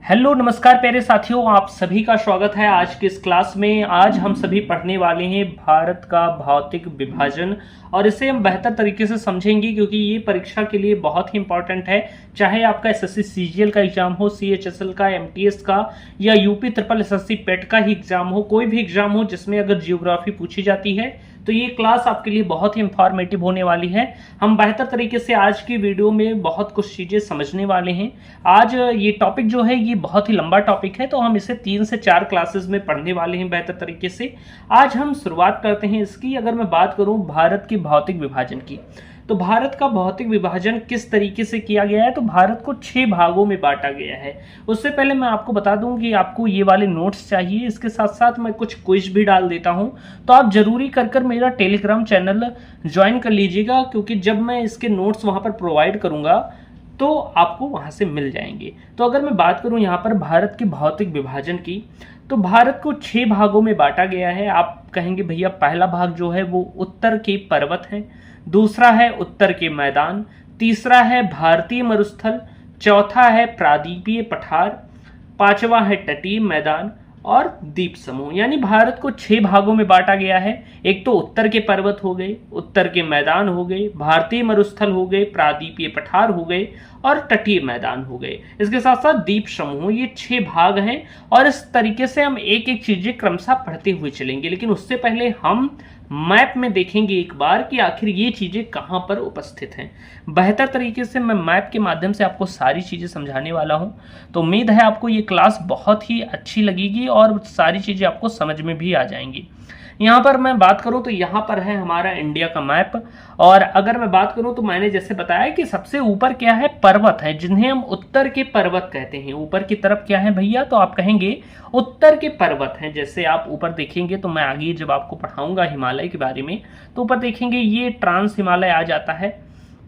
Hello नमस्कार प्यारे साथियों, आप सभी का स्वागत है आज की इस क्लास में। आज हम सभी पढ़ने वाले हैं भारत का भौतिक विभाजन और इसे हम बेहतर तरीके से समझेंगे क्योंकि ये परीक्षा के लिए बहुत ही इंपॉर्टेंट है। चाहे आपका एसएससी सीजीएल का एग्जाम हो, सीएचएसएल का, एमटीएस का या यूपी ट्रिपल एसएससी पेट का ही एग्जाम हो, कोई भी एग्जाम हो जिसमें अगर जियोग्राफी पूछी जाती है तो ये क्लास आपके लिए बहुत ही इंफॉर्मेटिव होने वाली है। हम बेहतर तरीके से आज की वीडियो में बहुत कुछ चीज़ें समझने वाले हैं। आज ये टॉपिक जो है ये बहुत ही लंबा टॉपिक है, तो हम इसे 3 से 4 क्लासेस में पढ़ने वाले हैं बेहतर तरीके से। आज हम शुरुआत करते हैं इसकी। अगर मैं बात करूं भारत के भौतिक विभाजन की, तो भारत का भौतिक विभाजन किस तरीके से किया गया है, तो भारत को 6 भागों में बांटा गया है। उससे पहले मैं आपको बता दूं कि आपको ये वाले नोट्स चाहिए, इसके साथ साथ मैं कुछ क्विज भी डाल देता हूं, तो आप जरूरी कर मेरा टेलीग्राम चैनल ज्वाइन कर लीजिएगा क्योंकि जब मैं इसके नोट्स वहां पर प्रोवाइड करूंगा तो आपको वहां से मिल जाएंगे। तो अगर मैं बात करूं यहाँ पर भारत के भौतिक विभाजन की, तो भारत को 6 भागों में बांटा गया है। आप कहेंगे भैया पहला भाग जो है वो उत्तर के पर्वत है, दूसरा है उत्तर के मैदान, तीसरा है भारतीय मरुस्थल, चौथा है प्रादीपीय पठार, पांचवा है तटीय मैदान और द्वीप समूह। यानी भारत को 6 भागों में बांटा गया है। एक तो उत्तर के पर्वत हो गए, उत्तर के मैदान हो गए, भारतीय मरुस्थल हो गए, प्रादीपीय पठार हो गए और तटीय मैदान हो गए। इसके साथ साथ द्वीप समूह, ये 6 भाग हैं और इस तरीके से हम एक एक चीजें क्रमशः पढ़ते हुए चलेंगे। लेकिन उससे पहले हम मैप में देखेंगे एक बार कि आखिर ये चीजें कहां पर उपस्थित हैं। बेहतर तरीके से मैं मैप के माध्यम से आपको सारी चीजें समझाने वाला हूं, तो उम्मीद है आपको ये क्लास बहुत ही अच्छी लगेगी और सारी चीजें आपको समझ में भी आ जाएंगी। यहाँ पर मैं बात करूँ तो यहाँ पर है हमारा इंडिया का मैप, और अगर मैं बात करूँ तो मैंने जैसे बताया कि सबसे ऊपर क्या है, पर्वत है, जिन्हें हम उत्तर के पर्वत कहते हैं। ऊपर की तरफ क्या है भैया, तो आप कहेंगे उत्तर के पर्वत हैं। जैसे आप ऊपर देखेंगे तो मैं आगे जब आपको पढ़ाऊंगा हिमालय के बारे में, तो ऊपर देखेंगे ये ट्रांस हिमालय आ जाता है।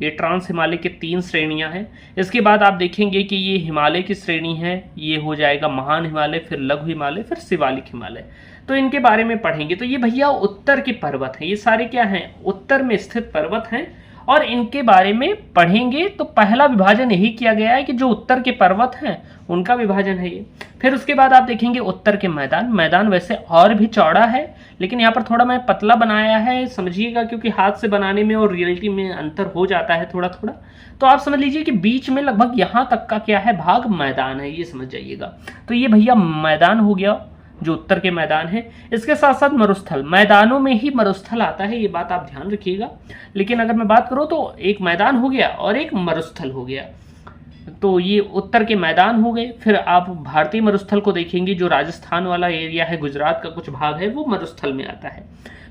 ये ट्रांस हिमालय के 3 श्रेणियां हैं। इसके बाद आप देखेंगे कि ये हिमालय की श्रेणी है, ये हो जाएगा महान हिमालय, फिर लघु हिमालय, फिर शिवालिक हिमालय। तो इनके बारे में पढ़ेंगे। तो ये भैया उत्तर के पर्वत हैं, ये सारे क्या हैं, उत्तर में स्थित पर्वत हैं और इनके बारे में पढ़ेंगे। तो पहला विभाजन यही किया गया है कि जो उत्तर के पर्वत हैं उनका विभाजन है ये। फिर उसके बाद आप देखेंगे उत्तर के मैदान। मैदान वैसे और भी चौड़ा है, लेकिन यहाँ पर थोड़ा मैं पतला बनाया है, समझिएगा, क्योंकि हाथ से बनाने में और रियलिटी में अंतर हो जाता है थोड़ा थोड़ा। तो आप समझ लीजिए कि बीच में लगभग यहाँ तक का क्या है, भाग मैदान है, ये समझ जाइएगा। तो ये भैया मैदान हो गया जो उत्तर के मैदान है। इसके साथ साथ मरुस्थल, मैदानों में ही मरुस्थल आता है, ये बात आप ध्यान रखिएगा। लेकिन अगर मैं बात करूं तो एक मैदान हो गया और एक मरुस्थल हो गया, तो ये उत्तर के मैदान हो गए। फिर आप भारतीय मरुस्थल को देखेंगे, जो राजस्थान वाला एरिया है, गुजरात का कुछ भाग है, वो मरुस्थल में आता है।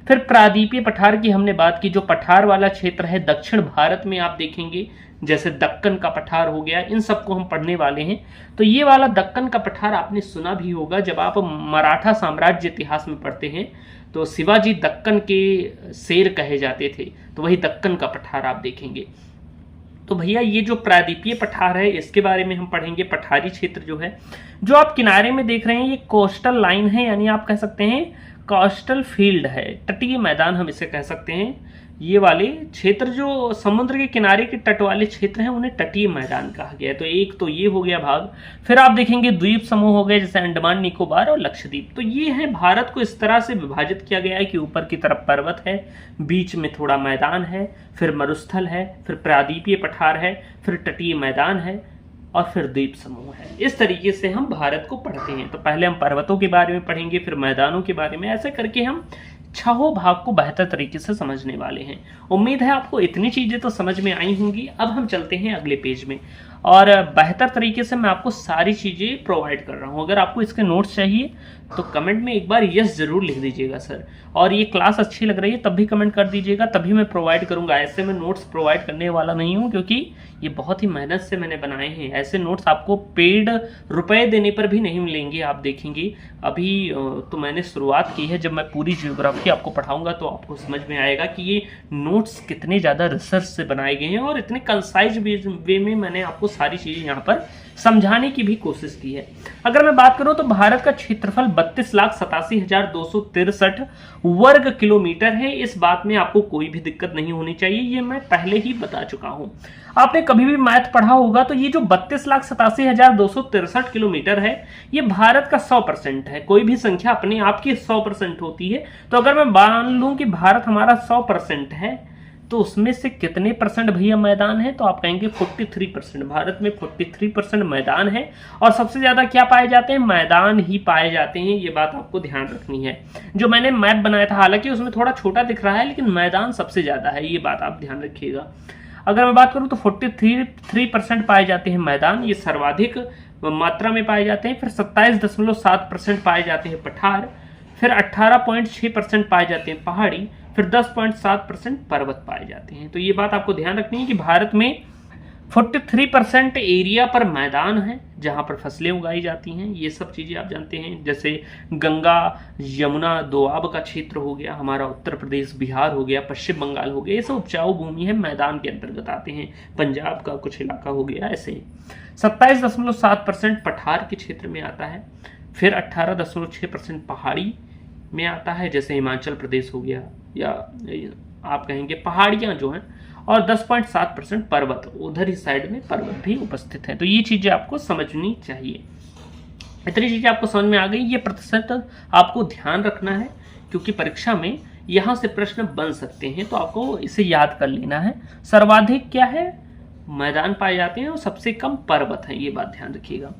फिर प्रादीपीय पठार की हमने बात की, जो पठार वाला क्षेत्र है दक्षिण भारत में आप देखेंगे, जैसे दक्कन का पठार हो गया, इन सबको हम पढ़ने वाले हैं। तो ये वाला दक्कन का पठार आपने सुना भी होगा, जब आप मराठा साम्राज्य इतिहास में पढ़ते हैं तो शिवाजी दक्कन के शेर कहे जाते थे, तो वही दक्कन का पठार आप देखेंगे। तो भैया ये जो प्रादीपीय पठार है इसके बारे में हम पढ़ेंगे। पठारी क्षेत्र जो है, जो आप किनारे में देख रहे हैं, ये कोस्टल लाइन है, यानी आप कह सकते हैं कोस्टल फील्ड है, तटीय मैदान हम इसे कह सकते हैं। ये वाले क्षेत्र जो समुद्र के किनारे के तट वाले क्षेत्र हैं उन्हें तटीय मैदान कहा गया है। तो एक तो ये हो गया भाग। फिर आप देखेंगे द्वीप समूह हो गए, जैसे अंडमान निकोबार और लक्षद्वीप। तो ये है, भारत को इस तरह से विभाजित किया गया है कि ऊपर की तरफ पर्वत है, बीच में थोड़ा मैदान है, फिर मरुस्थल है, फिर प्रादीपीय पठार है, फिर तटीय मैदान है और फिर द्वीप समूह है। इस तरीके से हम भारत को पढ़ते हैं। तो पहले हम पर्वतों के बारे में पढ़ेंगे, फिर मैदानों के बारे में, ऐसे करके हम 6 भाग को बेहतर तरीके से समझने वाले हैं। उम्मीद है आपको इतनी चीजें तो समझ में आई होंगी। अब हम चलते हैं अगले पेज में और बेहतर तरीके से मैं आपको सारी चीजें प्रोवाइड कर रहा हूं। अगर आपको इसके नोट्स चाहिए तो कमेंट में एक बार यस जरूर लिख दीजिएगा सर, और ये क्लास अच्छी लग रही है तब भी कमेंट कर दीजिएगा, तभी मैं प्रोवाइड करूंगा। ऐसे मैं नोट्स प्रोवाइड करने वाला नहीं हूं क्योंकि ये बहुत ही मेहनत से मैंने बनाए हैं। ऐसे नोट्स आपको पेड रुपए देने पर भी नहीं मिलेंगे। आप देखेंगे अभी तो मैंने शुरुआत की है, जब मैं पूरी जियोग्राफी आपको पढ़ाऊंगा तो आपको समझ में आएगा कि ये नोट्स कितने ज़्यादा रिसर्च से बनाए गए हैं और इतने कंसाइज वे में मैंने आपको सारी चीजें यहाँ पर समझाने की भी कोशिश की है। अगर मैं बात करूं तो भारत का क्षेत्रफल 32,87,263 वर्ग किलोमीटर है। इस बात में आपको कोई भी दिक्कत नहीं होनी चाहिए, ये मैं पहले ही बता चुका हूं। आपने कभी भी मैथ पढ़ा होगा तो ये जो 32,87,263 किलोमीटर है ये भारत का 100% है। कोई भी संख्या अपने आप की 100% होती है। तो अगर मैं मान लूं कि भारत हमारा 100% है तो उसमें से कितने परसेंट भैया मैदान है, तो आप कहेंगे 43%। भारत में 43% मैदान है और सबसे ज्यादा क्या पाए जाते हैं, मैदान ही पाए जाते हैं। ये बात आपको ध्यान रखनी है। जो मैंने मैप बनाया था हालांकि उसमें थोड़ा छोटा दिख रहा है लेकिन मैदान सबसे ज्यादा है, ये बात आप ध्यान रखिएगा। अगर मैं बात करूं तो 43% पाए जाते हैं मैदान, ये सर्वाधिक मात्रा में पाए जाते हैं। फिर 27.7% पाए जाते हैं पठार, फिर 18.6% पाए जाते हैं पहाड़ी, फिर 10.7% पर्वत पाए जाते हैं। तो ये बात आपको ध्यान रखनी है कि भारत में 43% एरिया पर मैदान है जहां पर फसलें उगाई जाती हैं। ये सब चीजें आप जानते हैं, जैसे गंगा यमुना दोआब का क्षेत्र हो गया, हमारा उत्तर प्रदेश बिहार हो गया, पश्चिम बंगाल हो गया, ये सब उपजाऊ भूमि है, मैदान के अंतर्गत आते हैं। पंजाब का कुछ इलाका हो गया, ऐसे 27.7% पठार के क्षेत्र में आता है। फिर 18.6% पहाड़ी में आता है, जैसे हिमाचल प्रदेश हो गया, या आप कहेंगे पहाड़ियां जो हैं, और 10.7% पर्वत, उधर ही साइड में पर्वत भी उपस्थित है। तो ये चीजें आपको समझनी चाहिए। इतनी चीजें आपको समझ में आ गई। ये प्रतिशत आपको ध्यान रखना है क्योंकि परीक्षा में यहां से प्रश्न बन सकते हैं, तो आपको इसे याद कर लेना है। सर्वाधिक क्या है, मैदान पाए जाते हैं और सबसे कम पर्वत है, ये बात ध्यान रखिएगा।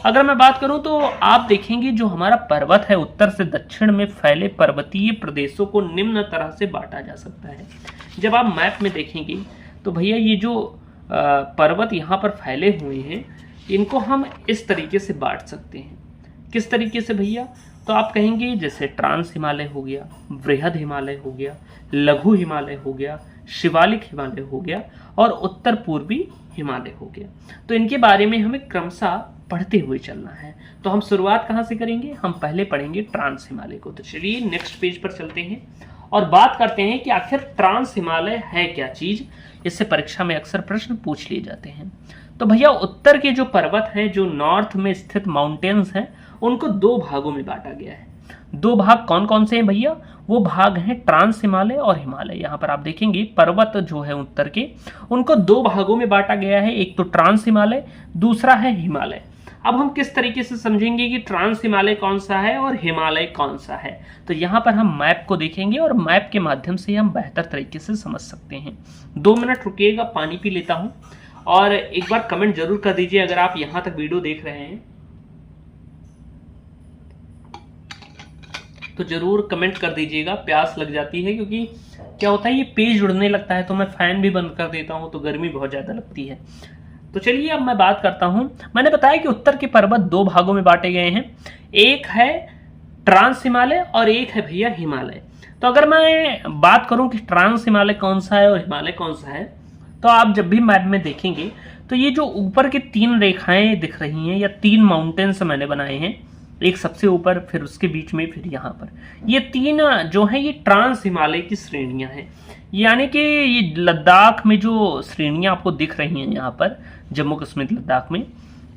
अगर मैं बात करूं तो आप देखेंगे जो हमारा पर्वत है उत्तर से दक्षिण में फैले पर्वतीय प्रदेशों को निम्न तरह से बांटा जा सकता है। जब आप मैप में देखेंगे तो भैया ये जो पर्वत यहाँ पर फैले हुए हैं इनको हम इस तरीके से बांट सकते हैं। किस तरीके से भैया, तो आप कहेंगे जैसे ट्रांस हिमालय हो गया, वृहद हिमालय हो गया, लघु हिमालय हो गया, शिवालिक हिमालय हो गया और उत्तर पूर्वी हिमालय हो गया। तो इनके बारे में हमें क्रमशः पढ़ते हुए चलना है। तो हम शुरुआत कहाँ से करेंगे, हम पहले पढ़ेंगे ट्रांस हिमालय को। तो चलिए नेक्स्ट पेज पर चलते हैं और बात करते हैं कि आखिर ट्रांस हिमालय है क्या चीज। इससे परीक्षा में अक्सर प्रश्न पूछ लिए जाते हैं। तो भैया उत्तर के जो पर्वत हैं, जो नॉर्थ में स्थित माउंटेन्स हैं, उनको दो भागों में बांटा गया है। दो भाग कौन कौन से हैं भैया, वो भाग हैं ट्रांस हिमालय और हिमालय। यहाँ पर आप देखेंगे पर्वत जो है उत्तर के, उनको दो भागों में बांटा गया है, एक तो ट्रांस हिमालय, दूसरा है हिमालय। अब हम किस तरीके से समझेंगे कि ट्रांस हिमालय कौन सा है और हिमालय कौन सा है, तो यहाँ पर हम मैप को देखेंगे और मैप के माध्यम से हम बेहतर तरीके से समझ सकते हैं। 2 मिनट रुकिएगा, पानी पी लेता हूँ। और एक बार कमेंट जरूर कर दीजिए अगर आप यहाँ तक वीडियो देख रहे हैं तो जरूर कमेंट कर दीजिएगा, प्यास लग जाती है क्योंकि क्या होता है ये पेज उड़ने लगता है तो मैं फैन भी बंद कर देता हूँ तो गर्मी बहुत ज़्यादा लगती है। तो चलिए अब मैं बात करता हूँ। मैंने बताया कि उत्तर के पर्वत दो भागों में बांटे गए हैं, एक है ट्रांस हिमालय और एक है भैया हिमालय। तो अगर मैं बात करूँ कि ट्रांस हिमालय कौन सा है और हिमालय कौन सा है, तो आप जब भी मैप में देखेंगे तो ये जो ऊपर की 3 रेखाएं दिख रही हैं या 3 माउंटेन्स मैंने बनाए हैं, एक सबसे ऊपर, फिर उसके बीच में, फिर यहाँ पर, ये 3 जो हैं ये ट्रांस हिमालय की श्रेणियां हैं। यानी कि ये लद्दाख में जो श्रेणियां आपको दिख रही हैं यहाँ पर, जम्मू कश्मीर लद्दाख में,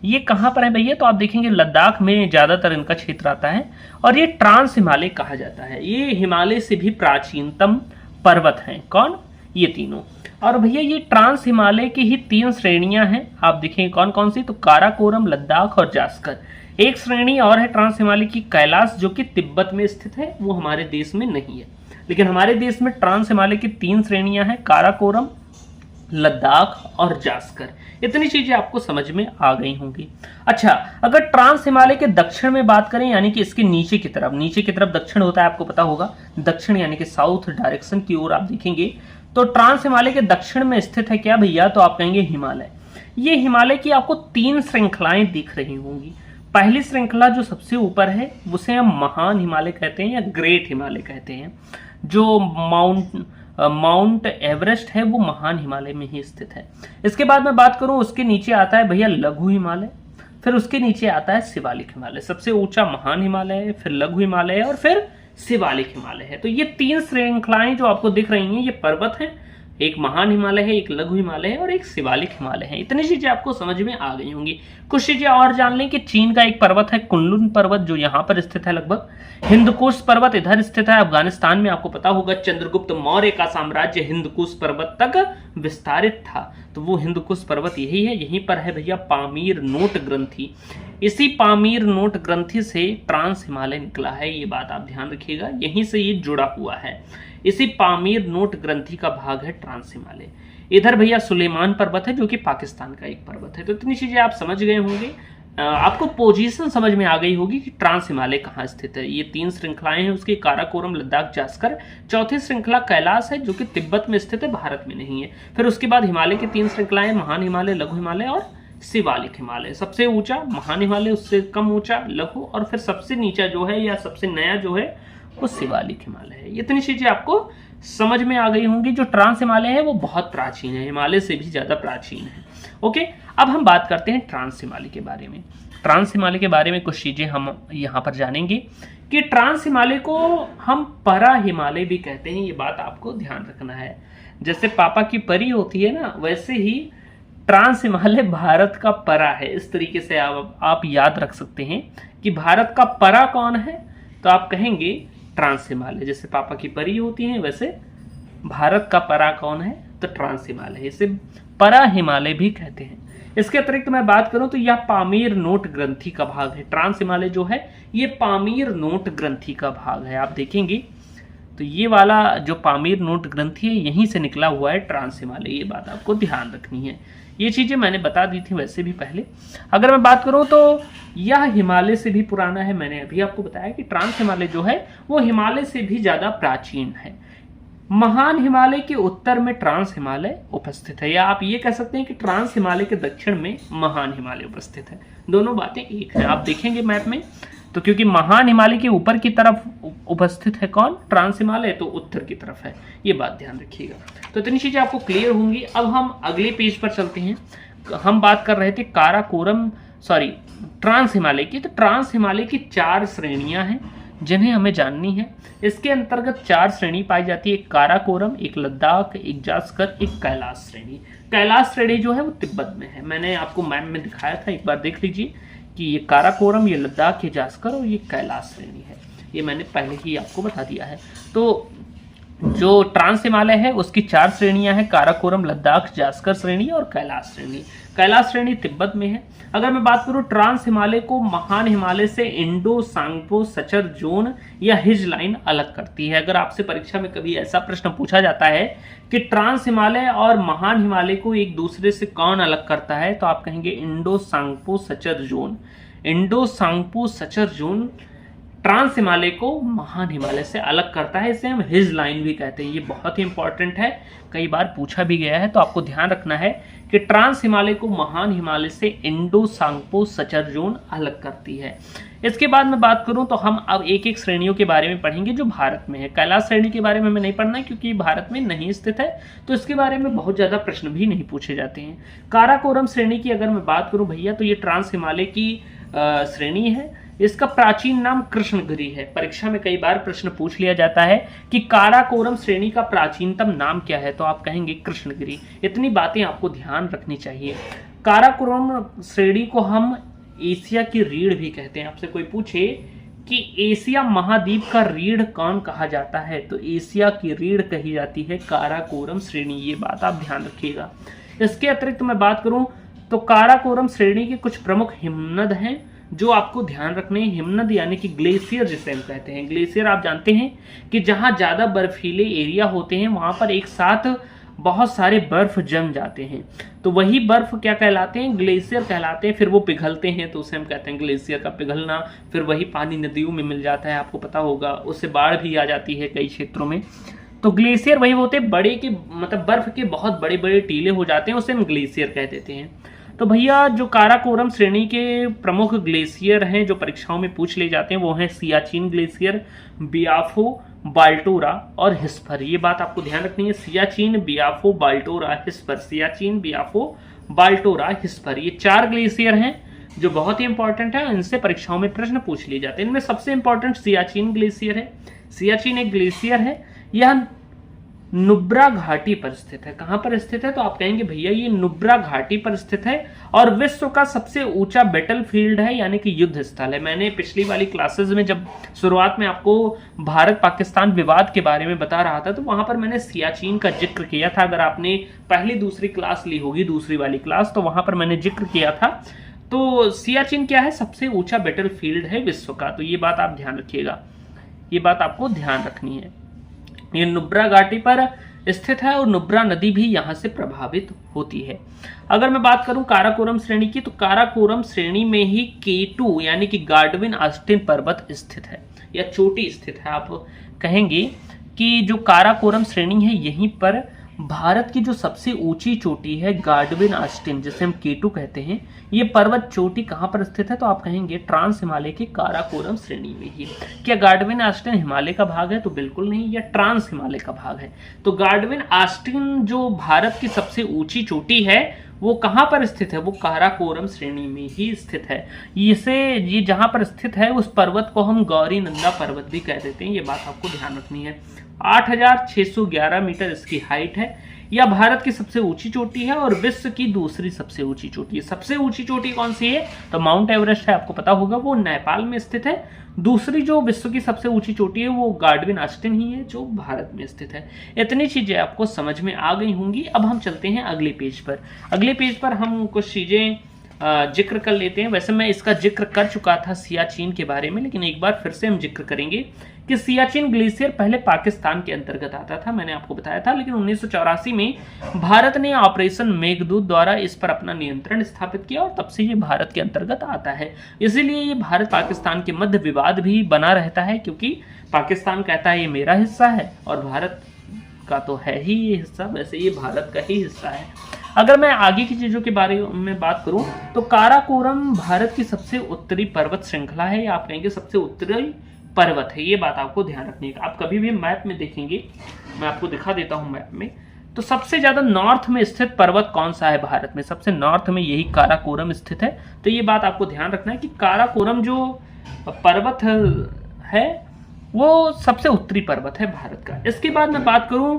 ये कहाँ पर है भैया, तो आप देखेंगे लद्दाख में ज़्यादातर इनका क्षेत्र आता है और ये ट्रांस हिमालय कहा जाता है। ये हिमालय से भी प्राचीनतम पर्वत हैं। कौन, ये तीनों। और भैया ये ट्रांस हिमालय की ही 3 श्रेणियां हैं, आप देखेंगे कौन कौन सी, तो काराकोरम, लद्दाख और जास्कर। एक श्रेणी और है ट्रांस हिमालय की, कैलाश, जो कि तिब्बत में स्थित है, वो हमारे देश में नहीं है। लेकिन हमारे देश में ट्रांस हिमालय की 3 श्रेणियां हैं, काराकोरम, लद्दाख और जास्कर। इतनी चीजें आपको समझ में आ गई होंगी। अच्छा, अगर ट्रांस हिमालय के दक्षिण में बात करें, यानी कि इसके नीचे की तरफ दक्षिण होता है, आपको पता होगा, दक्षिण यानी कि साउथ डायरेक्शन की ओर आप देखेंगे तो ट्रांस हिमालय के दक्षिण में स्थित है क्या भैया, तो आप कहेंगे हिमालय। ये हिमालय की आपको 3 श्रृंखलाएं दिख रही होंगी। पहली श्रृंखला जो सबसे ऊपर है उसे हम महान हिमालय कहते हैं या ग्रेट हिमालय कहते हैं। जो माउंट एवरेस्ट है वो महान हिमालय में ही स्थित है। इसके बाद मैं बात करूं, उसके नीचे आता है भैया लघु हिमालय, फिर उसके नीचे आता है शिवालिक हिमालय। सबसे ऊंचा महान हिमालय है, फिर लघु हिमालय है और फिर शिवालिक हिमालय है। तो ये 3 श्रृंखलाएं जो आपको दिख रही हैं ये पर्वत हैं, एक महान हिमालय है, एक लघु हिमालय है और एक शिवालिक हिमालय है। इतनी चीजें आपको समझ में आ गई होंगी। कुछ चीजें और जान लें कि चीन का एक पर्वत है कुनलुन पर्वत, जो यहाँ पर स्थित है लगभग। हिंदकुश पर्वत इधर स्थित है अफगानिस्तान में। आपको पता होगा चंद्रगुप्त मौर्य का साम्राज्य हिंदकुश पर्वत तक विस्तारित था, तो वो हिंदकुश पर्वत यही है। यहीं पर है भैया पामीर नोट ग्रंथि। इसी पामीर नोट ग्रंथि से ट्रांस हिमालय निकला है, ये बात आप ध्यान रखिएगा, यहीं से ये जुड़ा हुआ है। इसी पामीर नोट ग्रंथि का भाग है ट्रांस हिमालय। इधर भैया सुलेमान पर्वत है, जो कि पाकिस्तान का एक पर्वत है। तो इतनी चीजें आप समझ गए होंगे। आपको पोजीशन समझ में आ गई होगी कि ट्रांस हिमालय कहाँ स्थित है। ये 3 श्रृंखलाएं हैं उसकी, काराकोरम, लद्दाख, जास्कर। चौथी श्रृंखला कैलाश है, जो कि तिब्बत में स्थित है, भारत में नहीं है। फिर उसके बाद हिमालय की 3 श्रृंखलाएं, महान हिमालय, लघु हिमालय और शिवालिक हिमालय। सबसे ऊंचा महान हिमालय, उससे कम ऊंचा लघु, और फिर सबसे नीचा जो है या सबसे नया जो है वो शिवालिक हिमालय है। इतनी चीजें आपको समझ में आ गई होंगी। जो ट्रांस हिमालय है वो बहुत प्राचीन है, हिमालय से भी ज्यादा प्राचीन है। ओके, अब हम बात करते हैं ट्रांस हिमालय के बारे में। ट्रांस हिमालय के बारे में कुछ चीजें हम यहाँ पर जानेंगे कि ट्रांस हिमालय को हम परा हिमालय भी कहते हैं। ये बात आपको ध्यान रखना है। जैसे पापा की परी होती है ना, वैसे ही ट्रांस हिमालय भारत का परा है। इस तरीके से आप याद रख सकते हैं कि भारत का परा कौन है, तो आप कहेंगे ट्रांस हिमालय। जैसे पापा की परी होती है, वैसे भारत का परा कौन है, तो ट्रांस हिमालय। इसे परा हिमालय भी कहते हैं। इसके अतिरिक्त मैं बात करूं तो यह पामीर नोट ग्रंथि का भाग है। ट्रांस हिमालय जो है ये पामीर नोट ग्रंथि का भाग है। आप देखेंगे तो ये वाला जो पामीर नोट ग्रंथि है, यहीं से निकला हुआ है ट्रांस हिमालय। ये बात आपको ध्यान रखनी है। ये चीजें मैंने बता दी थी वैसे भी पहले। अगर मैं बात करूं तो यह हिमालय से भी पुराना है। मैंने अभी आपको बताया कि ट्रांस हिमालय जो है वो हिमालय से भी ज्यादा प्राचीन है। महान हिमालय के उत्तर में ट्रांस हिमालय उपस्थित है, या आप ये कह सकते हैं कि ट्रांस हिमालय के दक्षिण में महान हिमालय उपस्थित है। दोनों बातें एक है। आप देखेंगे मैप में तो क्योंकि महान हिमालय के ऊपर की तरफ उपस्थित है कौन, ट्रांस हिमालय, तो उत्तर की तरफ है। ये बात ध्यान रखिएगा। तो इतनी चीजें आपको क्लियर होंगी। अब हम अगले पेज पर चलते हैं। हम बात कर रहे थे ट्रांस हिमालय की। तो ट्रांस हिमालय की 4 श्रेणियां हैं जिन्हें हमें जाननी है। इसके अंतर्गत 4 श्रेणी पाई जाती है, एक काराकोरम, एक लद्दाख, एक जास्कर, एक कैलाश श्रेणी। कैलाश श्रेणी जो है वो तिब्बत में है। मैंने आपको मैप में दिखाया था, एक बार देख लीजिए कि ये काराकोरम, ये लद्दाख, ये जास्कर और ये कैलाश श्रेणी है। ये मैंने पहले ही आपको बता दिया है। तो जो ट्रांस हिमालय है उसकी 4 श्रेणियां हैं, काराकोरम, लद्दाख, जास्कर श्रेणी और कैलाश श्रेणी। कैलाश श्रेणी तिब्बत में है। अगर मैं बात करूं ट्रांस हिमालय को महान हिमालय से इंडो सांगपो सचर जोन या हिज लाइन अलग करती है। अगर आपसे परीक्षा में कभी ऐसा प्रश्न पूछा जाता है कि ट्रांस हिमालय और महान हिमालय को एक दूसरे से कौन अलग करता है, तो आप कहेंगे Indo Tsangpo suture zone. Indo Tsangpo suture zone trans Himalaya को महान हिमालय से अलग करता है। इसे हम हिज लाइन भी कहते हैं। ये बहुत ही इंपॉर्टेंट है, कई बार पूछा भी गया है। तो आपको ध्यान रखना है कि ट्रांस हिमालय को महान हिमालय से इंडो सांगपो सचर जोन अलग करती है। इसके बाद मैं बात करूं तो हम अब एक एक श्रेणियों के बारे में पढ़ेंगे जो भारत में है। कैलाश श्रेणी के बारे में हमें नहीं पढ़ना है क्योंकि भारत में नहीं स्थित है, तो इसके बारे में बहुत ज्यादा प्रश्न भी नहीं पूछे जाते हैं। काराकोरम श्रेणी की अगर मैं बात करूं भैया, तो ये ट्रांस हिमालय की श्रेणी है। इसका प्राचीन नाम कृष्णगिरी है। परीक्षा में कई बार प्रश्न पूछ लिया जाता है कि काराकोरम श्रेणी का प्राचीनतम नाम क्या है, तो आप कहेंगे कृष्णगिरी। इतनी बातें आपको ध्यान रखनी चाहिए। काराकोरम श्रेणी को हम एशिया की रीढ़ भी कहते हैं। आपसे कोई पूछे कि एशिया महाद्वीप का रीढ़ कौन कहा जाता है, तो एशिया की रीढ़ कही जाती है काराकोरम श्रेणी। ये बात आप ध्यान रखिएगा। इसके अतिरिक्त मैं बात करूं तो काराकोरम श्रेणी के कुछ प्रमुख हिमनद हैं जो आपको ध्यान रखने हैं। हिमनद यानी कि ग्लेशियर जिसे हम कहते हैं। ग्लेशियर आप जानते हैं कि जहां ज्यादा बर्फीले एरिया होते हैं वहां पर एक साथ बहुत सारे बर्फ जम जाते हैं, तो वही बर्फ क्या कहलाते हैं, ग्लेशियर कहलाते हैं। फिर वो पिघलते हैं तो उसे हम कहते हैं ग्लेशियर का पिघलना। फिर वही पानी नदियों में मिल जाता है, आपको पता होगा, उससे बाढ़ भी आ जाती है कई क्षेत्रों में। तो ग्लेशियर वही होते हैं, बड़े के मतलब बर्फ के बहुत बड़े बड़े टीले हो जाते हैं, उसे हम ग्लेशियर कह देते हैं। तो भैया जो काराकोरम श्रेणी के प्रमुख ग्लेशियर हैं जो परीक्षाओं में पूछ ले जाते हैं वो हैं सियाचिन ग्लेशियर, बियाफो, बाल्टोरा और हिस्पर। ये बात आपको ध्यान रखनी है, सियाचिन, बियाफो, बाल्टोरा, हिस्पर। सियाचिन, बियाफो, बाल्टोरा, हिस्पर, ये 4 ग्लेशियर हैं जो बहुत ही इंपॉर्टेंट है। इनसे परीक्षाओं में प्रश्न पूछ लिए जाते हैं। इनमें सबसे इंपॉर्टेंट सियाचिन ग्लेशियर है। सियाचिन एक ग्लेशियर है, यह नुब्रा घाटी पर स्थित है। कहां पर स्थित है? तो आप कहेंगे भैया ये नुब्रा घाटी पर स्थित है और विश्व का सबसे ऊंचा बैटलफील्ड है, यानी कि युद्ध स्थल है। मैंने पिछली वाली क्लासेस में जब शुरुआत में आपको भारत पाकिस्तान विवाद के बारे में बता रहा था तो वहां पर मैंने सियाचिन का जिक्र किया था। अगर आपने पहली दूसरी क्लास ली होगी, दूसरी वाली क्लास, तो वहां पर मैंने जिक्र किया था। तो सियाचिन क्या है? सबसे ऊंचा बैटलफील्ड है विश्व का। तो ये बात आप ध्यान रखिएगा, ये बात आपको ध्यान रखनी है। ये नुब्रा घाटी पर स्थित है और नुब्रा नदी भी यहां से प्रभावित होती है। अगर मैं बात करूं काराकोरम श्रेणी की, तो काराकोरम श्रेणी में ही K2 यानी कि गार्डविन ऑस्टिन पर्वत स्थित है या चोटी स्थित है। आप कहेंगे कि जो काराकोरम श्रेणी है यहीं पर भारत की जो सबसे ऊंची चोटी है गार्डविन ऑस्टिन, जिसे हम K2 कहते हैं, ये पर्वत चोटी कहां पर स्थित है? तो आप कहेंगे ट्रांस हिमालय के काराकोरम श्रेणी में ही। क्या गार्डविन ऑस्टिन हिमालय का भाग है? तो बिल्कुल नहीं, यह ट्रांस हिमालय का भाग है। तो गार्डविन ऑस्टिन जो भारत की सबसे ऊंची चोटी है वो कहां पर स्थित है? वो काराकोरम श्रेणी में ही स्थित है। ये जहां पर स्थित है उस पर्वत को हम गौरी नंदा पर्वत भी कह देते हैं। ये बात आपको ध्यान रखनी है। 8611 मीटर इसकी हाइट है। यह भारत की सबसे ऊंची चोटी है और विश्व की दूसरी सबसे ऊंची चोटी है। सबसे ऊंची चोटी कौन सी है? तो माउंट एवरेस्ट है, आपको पता होगा, वो नेपाल में स्थित है। दूसरी जो विश्व की सबसे ऊंची चोटी है वो गार्डविन ऑस्टिन ही है जो भारत में स्थित है। इतनी चीजें आपको समझ में आ गई होंगी। अब हम चलते हैं अगले पेज पर। अगले पेज पर हम कुछ चीजें जिक्र कर लेते हैं। वैसे मैं इसका जिक्र कर चुका था सियाचिन के बारे में, लेकिन एक बार फिर से हम जिक्र करेंगे कि सियाचिन ग्लेशियर पहले पाकिस्तान के अंतर्गत आता था, मैंने आपको बताया था, लेकिन 1984 में भारत ने ऑपरेशन मेघदूत द्वारा इस पर अपना नियंत्रण स्थापित किया और तब से ये भारत के अंतर्गत आता है। इसीलिए ये भारत पाकिस्तान के मध्य विवाद भी बना रहता है, क्योंकि पाकिस्तान कहता है ये मेरा हिस्सा है और भारत का तो है ही ये हिस्सा, वैसे ये भारत का ही हिस्सा है। अगर मैं आगे की चीजों के बारे में बात करूं तो काराकोरम भारत की सबसे उत्तरी पर्वत श्रृंखला है, या आप कहेंगे सबसे उत्तरी पर्वत है। ये बात आपको ध्यान रखनी है। आप कभी भी मैप में देखेंगे, मैं आपको दिखा देता हूं मैप में, तो सबसे ज्यादा नॉर्थ में स्थित पर्वत कौन सा है भारत में? सबसे नॉर्थ में यही काराकोरम स्थित है। तो ये बात आपको ध्यान रखना है कि काराकोरम जो पर्वत है वो सबसे उत्तरी पर्वत है भारत का। इसके बाद मैं बात करूं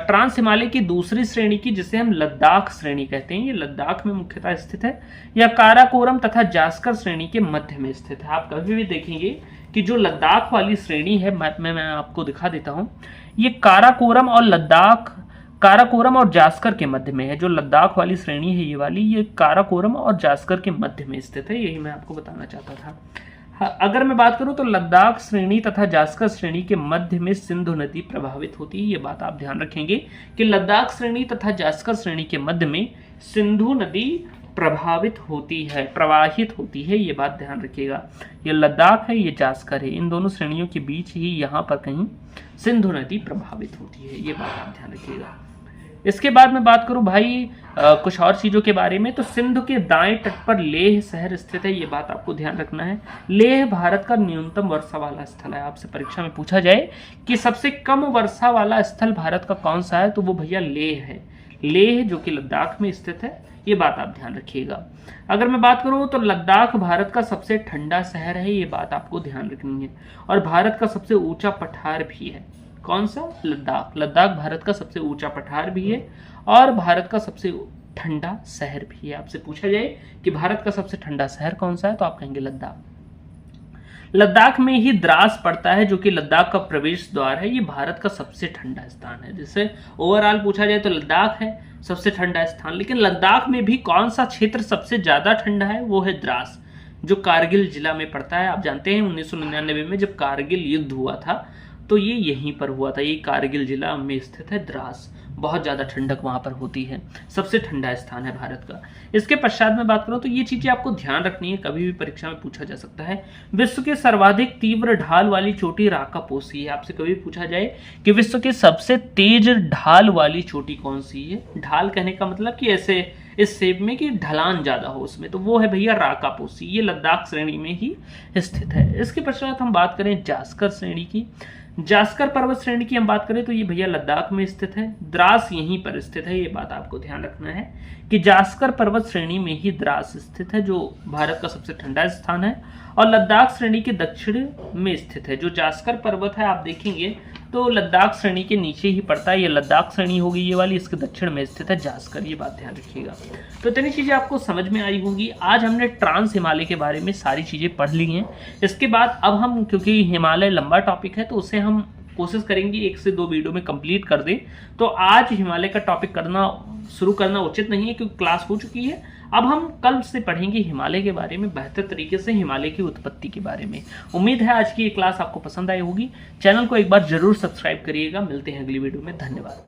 ट्रांस हिमालय की दूसरी श्रेणी की, जिसे हम लद्दाख श्रेणी कहते हैं। ये लद्दाख में मुख्यतः स्थित है। यह काराकोरम तथा जास्कर श्रेणी के मध्य में स्थित है। आप कभी भी देखेंगे कि जो लद्दाख वाली श्रेणी है, मैप में मैं आपको दिखा देता हूं, ये काराकोरम और जास्कर के मध्य में है। जो लद्दाख वाली श्रेणी है ये वाली, ये काराकोरम और जास्कर के मध्य में स्थित है। यही मैं आपको बताना चाहता था। अगर मैं बात करूं तो लद्दाख श्रेणी तथा जास्कर श्रेणी के मध्य में सिंधु नदी प्रभावित होती है। ये बात आप ध्यान रखेंगे कि लद्दाख श्रेणी तथा जास्कर श्रेणी के मध्य में सिंधु नदी प्रभावित होती है, प्रवाहित होती है। ये बात ध्यान रखिएगा। ये लद्दाख है, ये जास्कर है, इन दोनों श्रेणियों के बीच ही यहाँ पर कहीं सिंधु नदी प्रभावित होती है। ये बात आप ध्यान रखिएगा। इसके बाद मैं बात करूं भाई कुछ और चीजों के बारे में, तो सिंधु के दाएं तट पर लेह शहर स्थित है। ये बात आपको ध्यान रखना है। लेह भारत का न्यूनतम वर्षा वाला स्थल है। आपसे परीक्षा में पूछा जाए कि सबसे कम वर्षा वाला स्थल भारत का कौन सा है, तो वो भैया लेह है। लेह जो कि लद्दाख में स्थित है। ये बात आप ध्यान रखिएगा। अगर मैं बात करूं तो लद्दाख भारत का सबसे ठंडा शहर है। ये बात आपको ध्यान रखनी है। और भारत का सबसे ऊंचा पठार भी है। कौन सा? लद्दाख। लद्दाख भारत का सबसे ऊंचा पठार भी है और भारत का सबसे ठंडा शहर भी है। आपसे पूछा जाए कि भारत का सबसे ठंडा शहर कौन सा है, तो आप कहेंगे लद्दाख। लद्दाख में ही द्रास पड़ता है जो कि लद्दाख का प्रवेश द्वार है। ये भारत का सबसे ठंडा स्थान है। जैसे ओवरऑल पूछा जाए तो लद्दाख है सबसे ठंडा स्थान, लेकिन लद्दाख में भी कौन सा क्षेत्र सबसे ज्यादा ठंडा है, वो है द्रास, जो कारगिल जिला में पड़ता है। आप जानते हैं 1999 में जब कारगिल युद्ध हुआ था तो ये यहीं पर हुआ था। ये कारगिल जिला में स्थित है द्रास। बहुत ज्यादा ठंडक वहां पर होती है, सबसे ठंडा स्थान है भारत का। इसके पश्चात में बात करूं तो ये चीजें आपको ध्यान रखनी है, कभी भी परीक्षा में पूछा जा सकता है। विश्व के सर्वाधिक तीव्र ढाल वाली चोटी राकापोसी है। आपसे कभी पूछा जाए कि विश्व की सबसे तेज ढाल वाली चोटी कौन सी है, ढाल कहने का मतलब कि ऐसे इस शेप में कि ढलान ज्यादा हो उसमें, तो वो है भैया राकापोसी। ये लद्दाख श्रेणी में ही स्थित है। इसके पश्चात हम बात करें जास्कर श्रेणी की। जास्कर पर्वत श्रेणी की हम बात करें तो ये भैया लद्दाख में स्थित है। द्रास यहीं पर स्थित है। ये बात आपको ध्यान रखना है कि जास्कर पर्वत श्रेणी में ही द्रास स्थित है, जो भारत का सबसे ठंडा स्थान है और लद्दाख श्रेणी के दक्षिण में स्थित है। जो जास्कर पर्वत है आप देखेंगे तो लद्दाख श्रेणी के नीचे ही पड़ता है। ये लद्दाख श्रेणी होगी ये वाली, इसके दक्षिण में स्थित है जास्कर, ये बात ध्यान रखिएगा। तो इतनी चीज़ें आपको समझ में आई होंगी। आज हमने ट्रांस हिमालय के बारे में सारी चीज़ें पढ़ ली हैं। इसके बाद अब हम, क्योंकि हिमालय लंबा टॉपिक है तो उसे हम कोशिश करेंगे 1 से 2 वीडियो में कंप्लीट कर दें। तो आज हिमालय का टॉपिक शुरू करना उचित नहीं है क्योंकि क्लास हो चुकी है। अब हम कल से पढ़ेंगे हिमालय के बारे में बेहतर तरीके से, हिमालय की उत्पत्ति के बारे में। उम्मीद है आज की ये क्लास आपको पसंद आई होगी। चैनल को एक बार जरूर सब्सक्राइब करिएगा। मिलते हैं अगली वीडियो में। धन्यवाद।